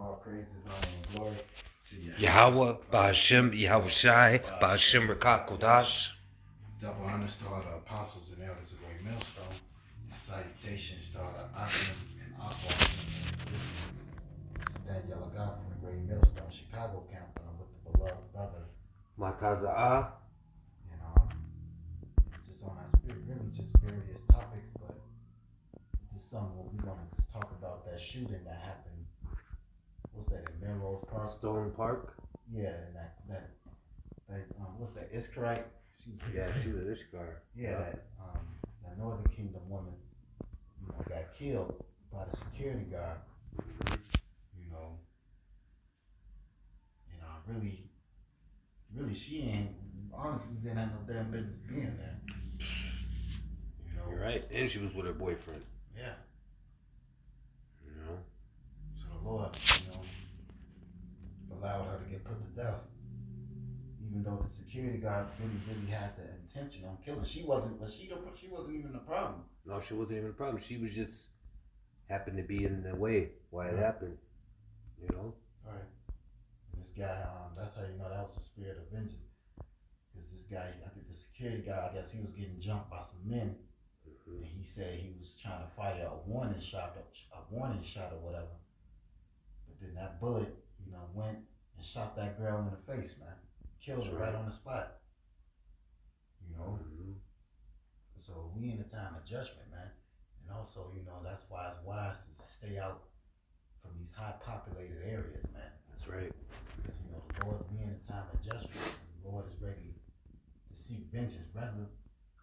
All praises, honor, and glory to Yahweh, Ba'Hashem, Yahushai, Ba'Hashem Rakah Kodash. Double honors to all the apostles and elders of Great Millstone. Salutations to all the Akim and Aqua. Daniel Lagat from the Great Millstone Chicago campus with the beloved brother. Mataza'ah. And just on our spirit, really just various topics, but this summer we're going to just talk about that shooting that happened. What's that, in Melrose Park? Stone Park. Yeah, and that what's that, Iskarite? She was Ishkar. Yeah, that Northern Kingdom woman, got killed by the security guard. And really, she ain't honestly didn't have no damn business being there. You're right, and she was with her boyfriend. Yeah. So the Lord, allowed her to get put to death. Even though the security guard really had the intention on killing. She wasn't even the problem. No, she wasn't even the problem. She was just happened to be in the way why it happened. Right. And this guy, that's how you know that was the spirit of vengeance. Because this guy, I think the security guy, I guess he was getting jumped by some men. And he said he was trying to fire a warning shot or whatever. But then that bullet, went and shot that girl in the face, man. Killed her right on the spot. So we in a time of judgment, man. And also, that's why it's wise to stay out from these high populated areas, man. That's right. Because, the Lord, we in a time of judgment. The Lord is ready to seek vengeance.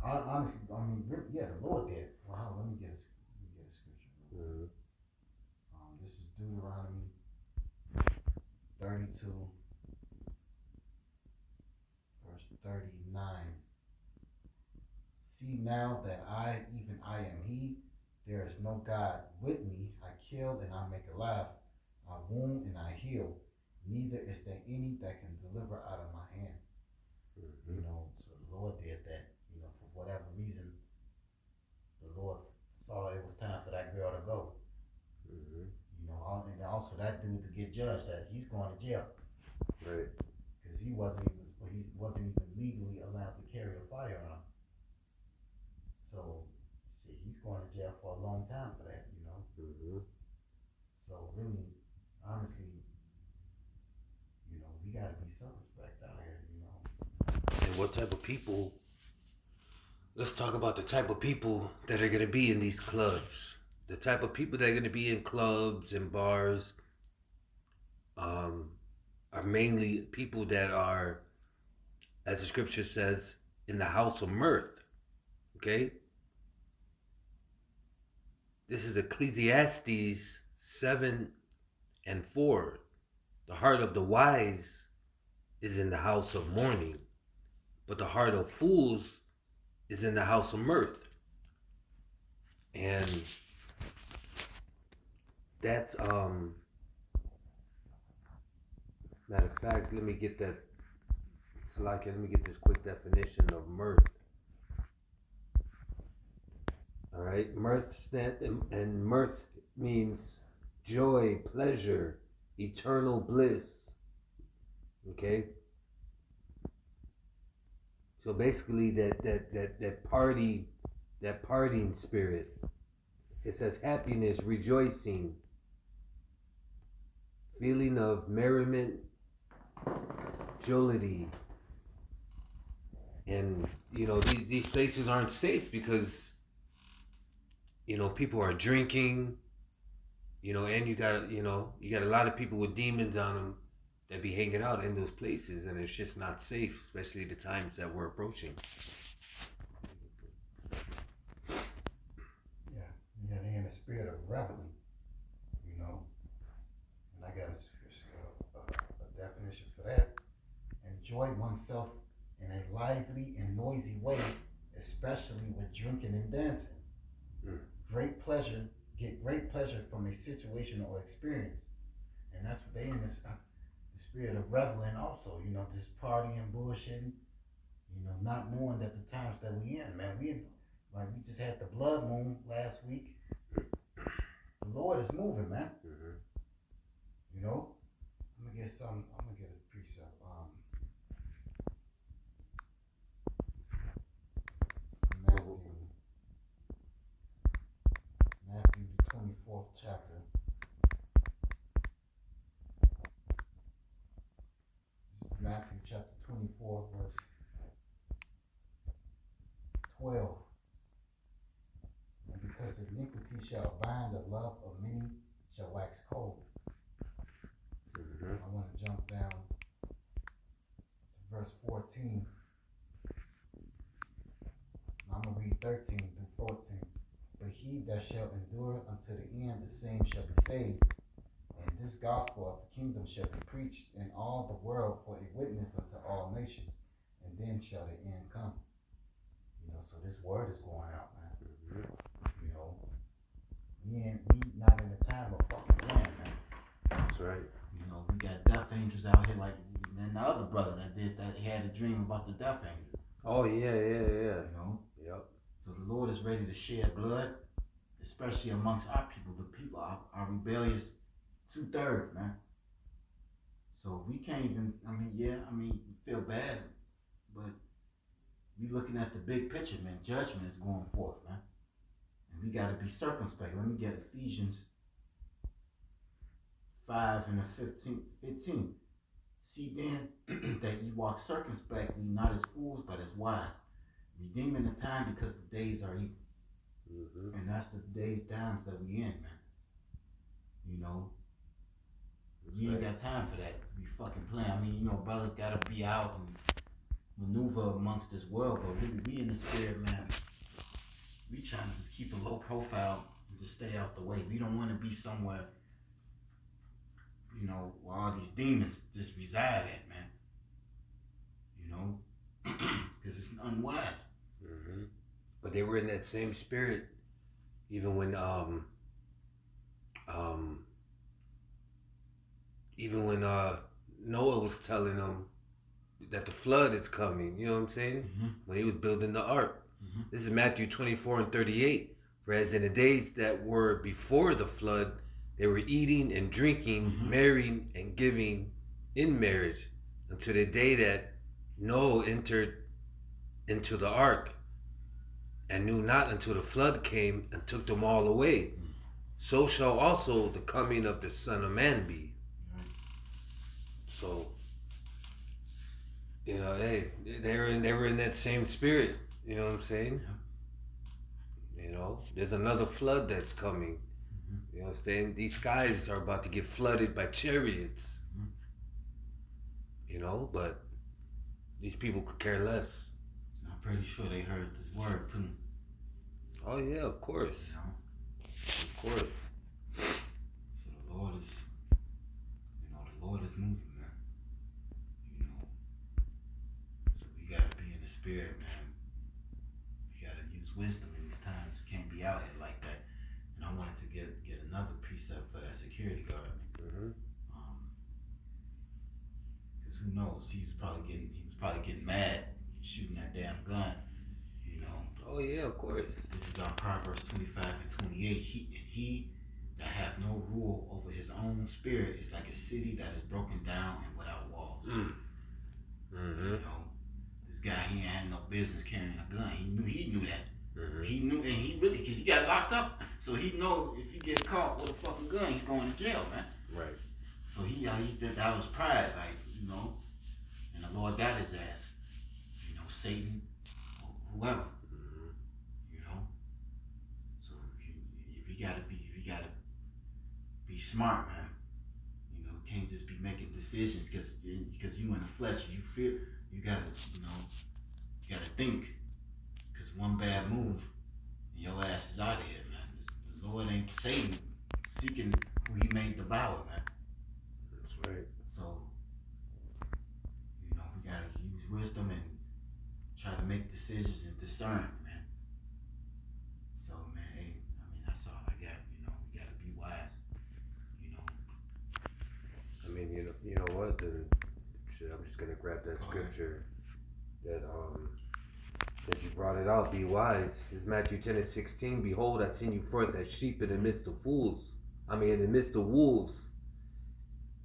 Honestly, the Lord did. Wow, let me get a scripture. This is Deuteronomy 32, verse 39. See now that I am He, there is no God with me. I kill and I make alive. I wound and I heal. Neither is there any that can deliver out of my hand. So the Lord did that. For whatever reason, the Lord saw it was time for that girl to go. And also that dude to get judged, that he's going to jail. Right. Because he wasn't even legally allowed to carry a firearm. So he's going to jail for a long time for that, So really, honestly, we got to be circumspect out here, And what type of people? Let's talk about the type of people that are going to be in these clubs. The type of people that are going to be in clubs and bars are mainly people that are, as the scripture says, in the house of mirth. Okay? This is Ecclesiastes 7:4. The heart of the wise is in the house of mourning, but the heart of fools is in the house of mirth. And that's matter of fact, let me get that. Salaki, let me get this quick definition of mirth. All right, mirth means joy, pleasure, eternal bliss. Okay. So basically, that partying spirit. It says happiness, rejoicing, feeling of merriment, jollity. And these places aren't safe because people are drinking, and you got a lot of people with demons on them that be hanging out in those places, and it's just not safe, especially the times that we're approaching. Yeah, they in the spirit of reveling, and I got a definition for that. Enjoy oneself in a lively and noisy way, especially with drinking and dancing. Get great pleasure from a situation or experience. And that's what they in this the spirit of reveling also, just partying, bullshitting, not knowing that the times that we in, man, we just had the blood moon last week. The Lord is moving, man. something. I'm gonna get a precept. Matthew, Matthew the 24th chapter. This is Matthew chapter 24, verse 12. And because iniquity shall bind, the love of many shall wax cold. I want to jump down to verse 14. I'm going to read 13 through 14. But he that shall endure unto the end, the same shall be saved. And this gospel of the kingdom shall be preached in all the world for a witness unto all nations. And then shall the end come. So this word is going out, man. We not in the time of fucking playing, man. That's right. We got death angels out here like and the other brother that did that. He had a dream about the death angel. Oh yeah. Yep. So the Lord is ready to shed blood, especially amongst our people. The people are rebellious 2/3, man. So we can't even. We feel bad, but we looking at the big picture, man. Judgment is going forth, man, and we got to be circumspect. Let me get Ephesians 5 and the 15. See then that ye walk circumspectly, not as fools, but as wise, redeeming the time because the days are evil. And that's the days, times that we in, man. You ain't got time for that to be fucking playing. Brothers gotta be out and maneuver amongst this world, but really we in the spirit, man. We trying to just keep a low profile and just stay out the way. We don't want to be somewhere where all these demons just reside at, man. Because it's unwise. But they were in that same spirit, even when Noah was telling them that the flood is coming. You know what I'm saying? When he was building the ark. This is Matthew 24 and 38. Whereas in the days that were before the flood, they were eating and drinking, marrying and giving in marriage until the day that Noah entered into the ark and knew not until the flood came and took them all away. So shall also the coming of the Son of Man be. So, they were in that same spirit. You know what I'm saying? There's another flood that's coming. You know what I'm saying? These skies are about to get flooded by chariots. But these people could care less. I'm pretty sure they heard this word too. Oh yeah, of course. Of course. So the Lord is moving, man. So we gotta be in the spirit, man. We gotta use wisdom in these times. We can't be out here like that. And I wanted to get another precept for that security guard. Because who knows? He was probably getting mad shooting that damn gun. Oh yeah, of course. This is Proverbs 25 and 28. He that hath no rule over his own spirit is like a city that is broken down and without walls. This guy, he had no business carrying a gun. He knew that. He knew, and he really, because he got locked up, so he know if he get caught with a fucking gun, he's going to jail, man. Right. So he did that was pride, and the Lord got his ass. Satan, or whoever. So if you gotta be smart, man. Can't just be making decisions because you in the flesh. You feel you gotta think. Because one bad move, and your ass is out of here, man. The Lord ain't Satan seeking who he made devour, man. That's right. So we gotta use wisdom and try to make decisions and discern, man. So, man, hey, that's all I got. We gotta be wise. You know what? I'm just gonna grab that scripture that since you brought it out. Be wise. It's Matthew 10 and 16. Behold, I send you forth as sheep in the midst of wolves. In the midst of wolves.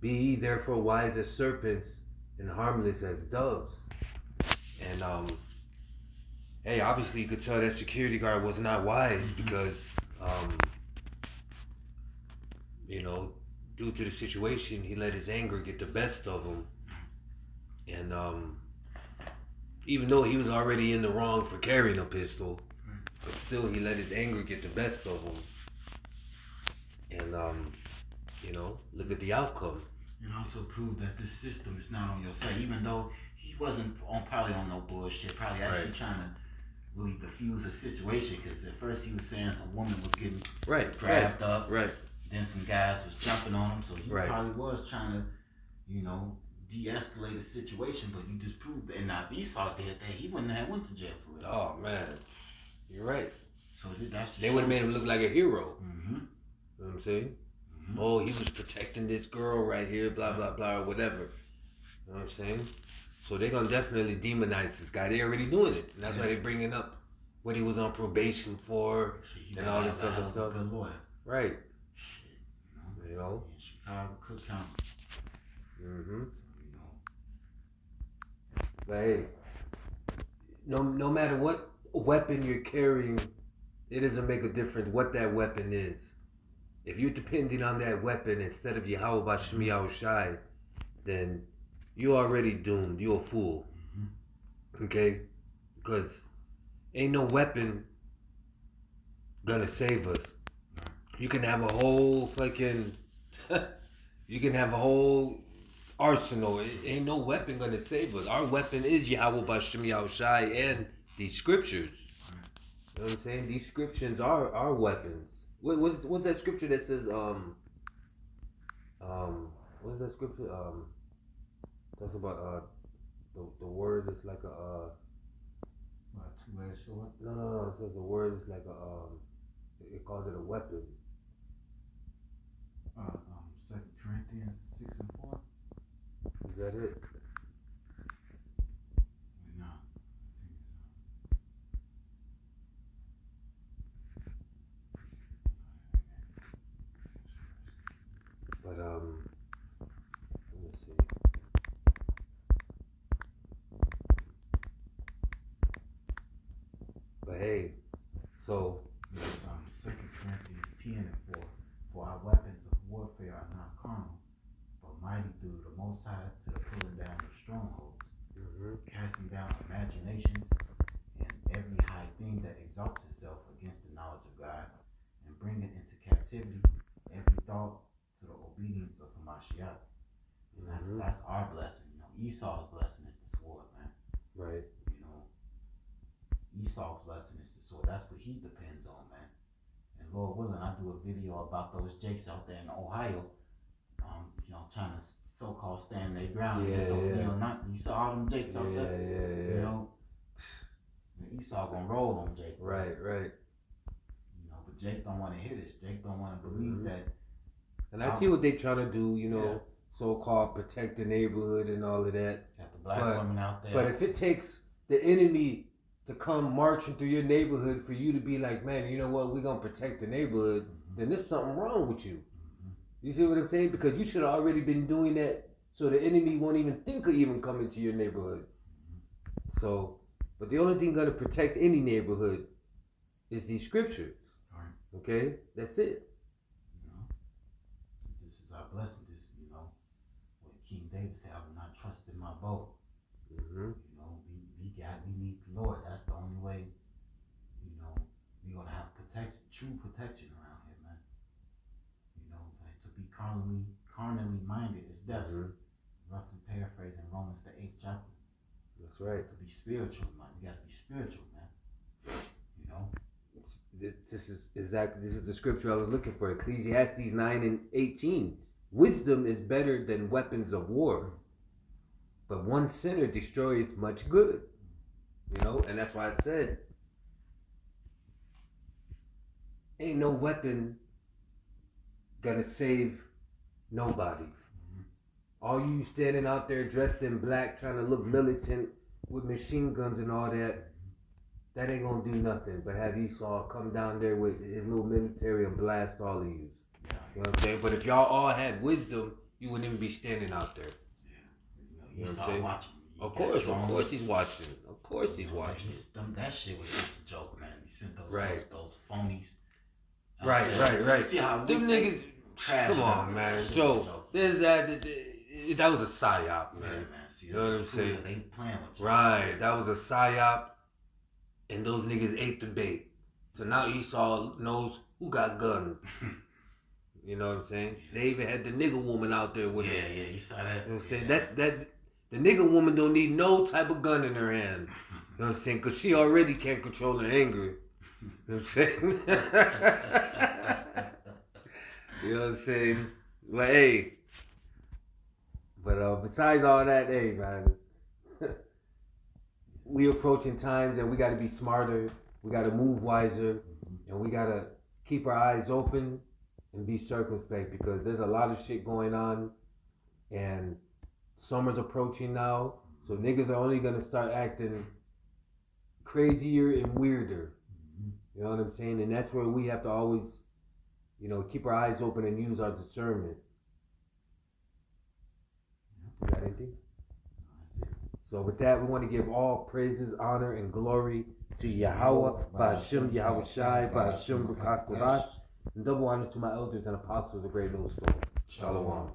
Be ye therefore wise as serpents and harmless as doves. And hey, obviously you could tell that security guard was not wise because you know, due to the situation, he let his anger get the best of him. And even though he was already in the wrong for carrying a pistol, but still he let his anger get the best of him. And you know, look at the outcome. And also prove that this system is not on your side, even though he wasn't probably on no bullshit, probably actually trying to really diffuse the situation, because at first he was saying a woman was getting grabbed up, then some guys was jumping on him, so he probably was trying to, you know, de-escalate the situation, but you just proved that. And now if Esau did that, he wouldn't have went to jail for it. Oh man, you're right. So that's they would have made him look like a hero. Mm-hmm. You know what I'm saying? Mm-hmm. Oh, he was protecting this girl right here, blah blah blah, or whatever. You know what I'm saying? So they're gonna definitely demonize this guy. They're already doing it, and that's why they're bringing up what he was on probation for and all this other stuff. Good lawyer. Right. Shit, you know. In Chicago, Cook County. Mm-hmm. So, you know. But hey, no matter what weapon you're carrying, it doesn't make a difference what that weapon is. If you're depending on that weapon instead of Yahweh Bashmi Yahushai, then you're already doomed. You're a fool. Mm-hmm. Okay? Because ain't no weapon gonna save us. You can have a whole fucking you can have a whole arsenal. It ain't no weapon gonna save us. Our weapon is Yahweh Bashim Yahushai and these scriptures. You know what I'm saying? These scriptures are our weapons. What's that scripture that says what's that scripture? Talks about the word is like a what, two-edged sword? No. It says the word is like a it calls it a weapon. 2 Corinthians 6 and 4. Is that it? No. But let me see. But hey, so 2 Corinthians 10 and 4. For our weapons of warfare are not carnal, but mighty through the Most High to the pulling down of strongholds, casting down imaginations and every high thing that exalts itself against the knowledge of God, and bringing into captivity every thought to the obedience of Hamashiach. And that's our blessing. You know, Esau's blessing is the sword, man. Right. You know, Esau's blessing is the sword. That's what he depends on, man. And Lord willing, I do a video about those Jakes out there in Ohio, you know, trying to so-called stand their ground against those neo-Nazis. You saw all them Jakes out there? Yeah. You know, Esau gonna roll on Jake. Right. You know, but Jake don't want to hit us. Jake don't want to believe that. And I see what they trying to do, you know, so-called protect the neighborhood and all of that. Got the black women out there. But if it takes the enemy to come marching through your neighborhood for you to be like, man, you know what, we're going to protect the neighborhood, then there's something wrong with you. You see what I'm saying? Because you should have already been doing that so the enemy won't even think of even coming to your neighborhood. So, but the only thing going to protect any neighborhood is these scriptures. Okay? That's it. You know, this is our blessing. This, you know, what King David said, I will not trust in my bow. You know, we need the Lord. That's the only way, you know, we're going to have protection, true protection around here, man. You know, like to be carnally minded is death. Roughly paraphrasing Romans the 8th chapter. That's right. To be spiritual, man. We got to be spiritual, man. You know? This is the scripture I was looking for. Ecclesiastes 9 and 18. Wisdom is better than weapons of war, but one sinner destroyeth much good. You know, and that's why I said, ain't no weapon gonna save nobody. All you standing out there dressed in black, trying to look militant with machine guns and all that, that ain't gonna do nothing but have Esau come down there with his little military and blast all of you. You know what I'm saying? But if y'all all had wisdom you wouldn't even be standing out there. You know what I'm saying? Watching. Of course he's watching. Of course he's watching. That shit was just a joke, man. He sent those phonies. Right. See how them niggas. Come on, man. Joe, that was a psyop, man. Yeah, man. See, you know what I'm saying? They playing with you. Right. That was a psyop, and those niggas ate the bait. So now Esau knows who got guns. You know what I'm saying? They even had the nigga woman out there with him. Yeah, you saw that. You know what I'm saying? That the nigga woman don't need no type of gun in her hand. You know what I'm saying? Because she already can't control her anger. You know what I'm saying? You know what I'm saying? But hey. But besides all that, hey man. We approaching times that we gotta be smarter, we gotta move wiser, and we gotta keep our eyes open and be circumspect because there's a lot of shit going on and summer's approaching now, so niggas are only gonna start acting crazier and weirder. You know what I'm saying? And that's where we have to always, keep our eyes open and use our discernment. You got anything? So with that, we want to give all praises, honor, and glory to Yahweh, Ba'ashem, Yahweh Shai, Ba'ashem, Ruach Kodesh, and double honor to my elders and apostles of the Great Millstone. Shalom.